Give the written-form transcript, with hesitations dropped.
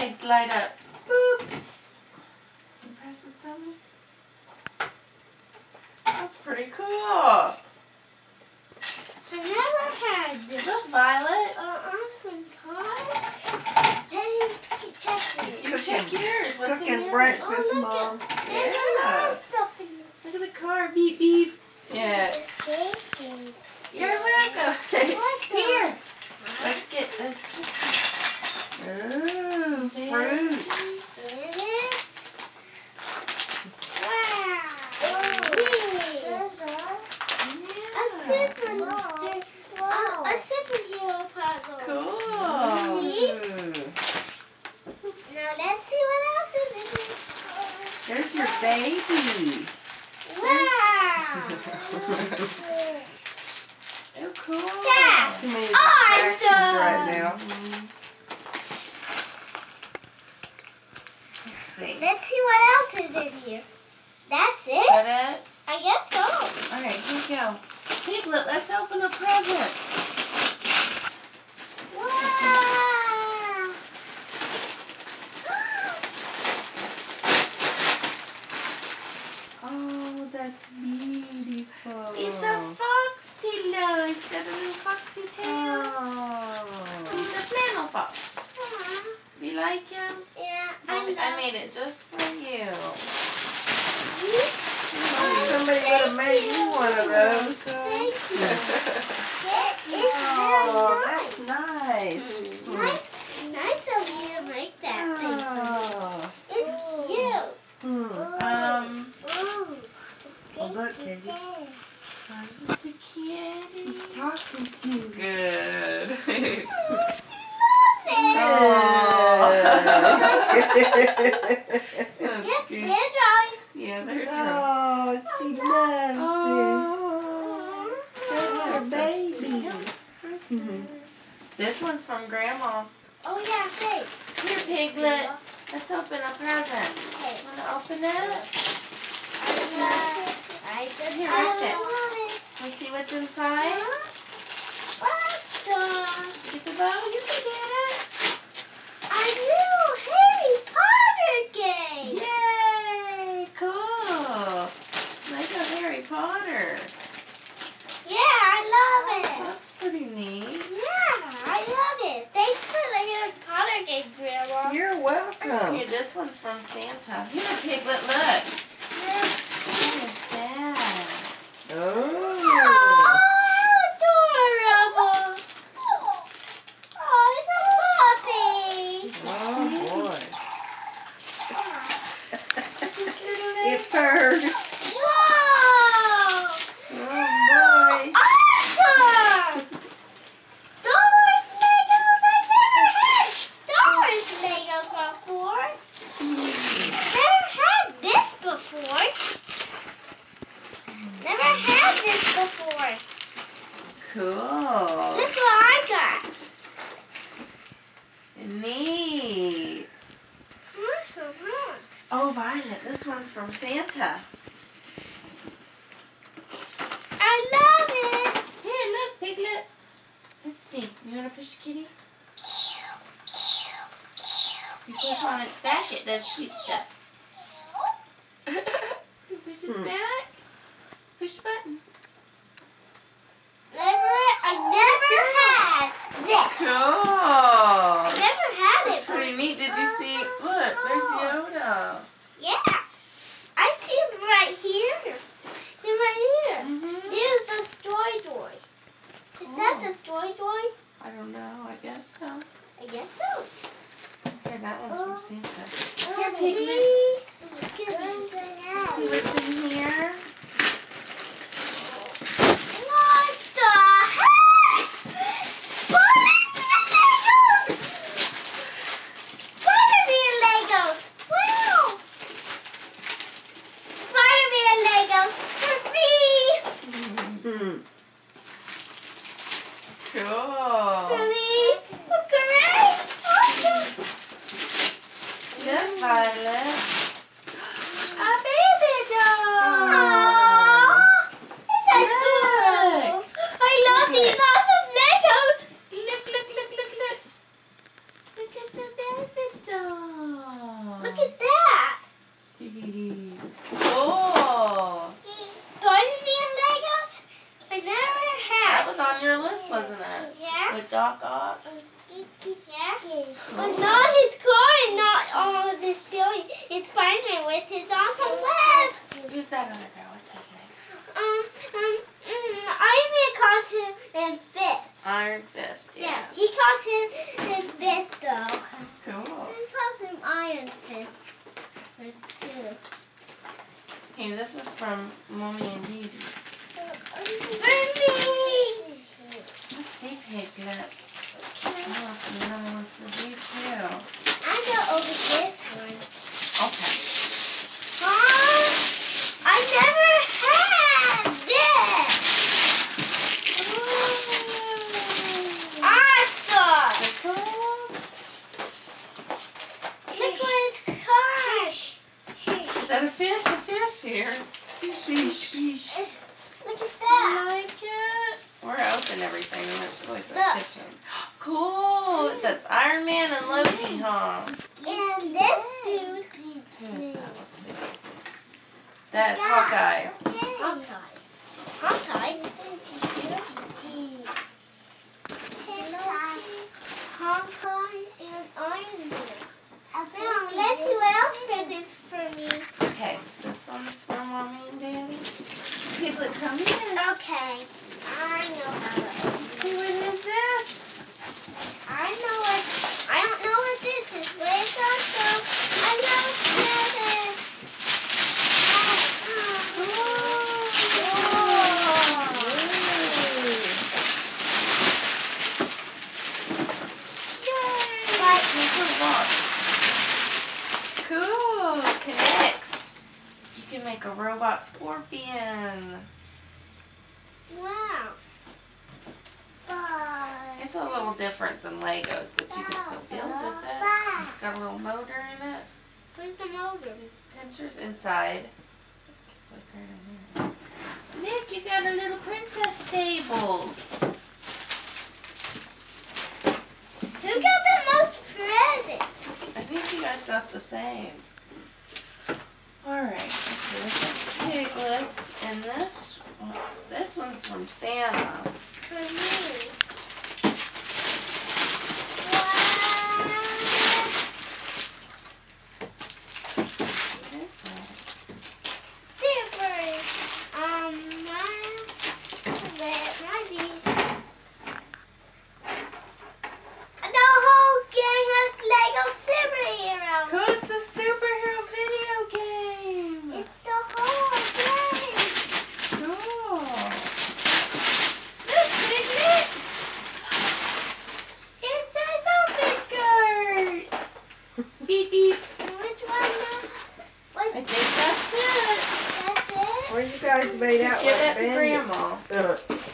legs light up. Boop. And press his tummy. That's pretty cool. I never had this. Look, Violet. Awesome car. Hey, keep checking. You check yours. What's in Cooking yours? breakfast, Oh, look Mom. There's a lot of stuff in here. Look at the car. Beep, beep. Yeah. It's baking. You're welcome. What the- Here. Let's get this. Ooh, fruit. It is. Wow. A superhero puzzle. Cool. Ooh. Now let's see what else is in here. There's your baby. Wow. Oh, cool. That's Too many awesome. distractions right now. Let's see. Let's see what else is in here. That's Is it? that it? I guess so. All right, here we go. Piglet, let's open a present. Wow. Oh, that's beautiful. It's a fox pillow. It's got a little foxy tail. Oh. He's a flannel fox. Do you like him? Yeah, I made it just for you. Somebody would have made you one of those. Thank you. It's Oh, very that's nice. nice. Nice of you to make that thing. Oh. It's cute. Hmm. Ooh. Oh, look, Katie. It's a kitty. She's talking to you. Good. Yep, they're drawing. Yeah, they're true. Oh, she loves Oh. it. That's her baby. Mhm. This one's from Grandma. Oh yeah, thanks. Here, Piglet. Let's open a present. Okay. Want to open it? I said Here, I watch it. want it. Let's see what's inside. What the? Get the bow. You can get it. A new Harry Potter game. Yay! Cool. Lego Harry Potter. Yeah, I love it. That's pretty neat. Yeah, I love it. Thanks for the Harry Potter game, Grandma. You're welcome. Here, this one's from Santa. Here, Piglet, look. What is that? Oh. how adorable. Oh, it's a puppy. Oh, boy. It It purred. Whoa! Oh, boy. Awesome! Star Wars Legos! I never had Star Wars Legos before. Never had this before. Never had this before. Cool. This is what I got. Neat. Oh, Violet, this one's from Santa. I love it. Here, look, Piglet. Let's see. You want to push the kitty? You push on its back, it does cute stuff. You push its back. Push the button. I never had this. Cool. Never had That's it. pretty neat. Did you see? Look, there's Yoda. Yeah. I see him right here. He's right here. Mm-hmm. Here's the Story Droid. Is that the Story Droid? I don't know. I guess so. I guess so. Here, that one's from Santa. Here, Piglet. Piglet. See what's in here? What the heck? Spider-Man Legos! Spider-Man Legos! Wow! Spider-Man Legos for me! Hmm. Cool. For me! Hooray! Awesome! Look, Violet. A baby doll! Aww. It's adorable! I love these awesome Legos! Look, look, look, look, look. Look at the Pivot doll. Look at that. Cool. Spider-Man Legos I never That had. was on your list, wasn't it? Yeah. With Doc Ock. Yeah. But not his car and not all of this building. It's Spider-Man with his awesome web. Who's that other guy? What's his name? Iron Man calls him Fist. Iron Fist. Yeah. He calls him Fist though. Cool. He calls him Iron Fist. There's two. Hey, this is from Mommy and Dee Dee. Baby! Let's see, Piglet. Oh, it's another one for you too. I go over this one. Okay. I never had this. Awesome! Cool. Look what it's called. Is that a fish? A fish here. Sheesh. Look at You that. like it? We're open everything in this place in the Look. kitchen. Cool. That's Iron Man and Loki, huh? And this dude. Who is that? Let's see. That's Hawkeye. Hawkeye. Hawkeye and Iron Man. Now, let's see what else presents for me. Okay, this one's for Mommy and Daddy. Piglet, come here. Okay. I know how to open See, what is this? I don't know what this is, but it's also, I love presents. Cool. Connects. You can make a robot scorpion. Wow. Bye. It's a little different than Legos, but you can still build with it. It's got a little motor in it. Where's the motor? These pinchers inside. It's like right in here. Nick, you got a little princess stables. Who got the most presents? I think you guys got the same. Alright, so this is Piglets, and this one's from Santa. For me. What is that? Super. That might be. The whole gang of Lego superheroes. Cool, it's a superhero video game. It's the whole game. Cool. Look, Piglet. It's a shopping cart. Beep beep. Which one? I think that's it. That's it. Well, you guys made out Give like that to bandits. Grandma.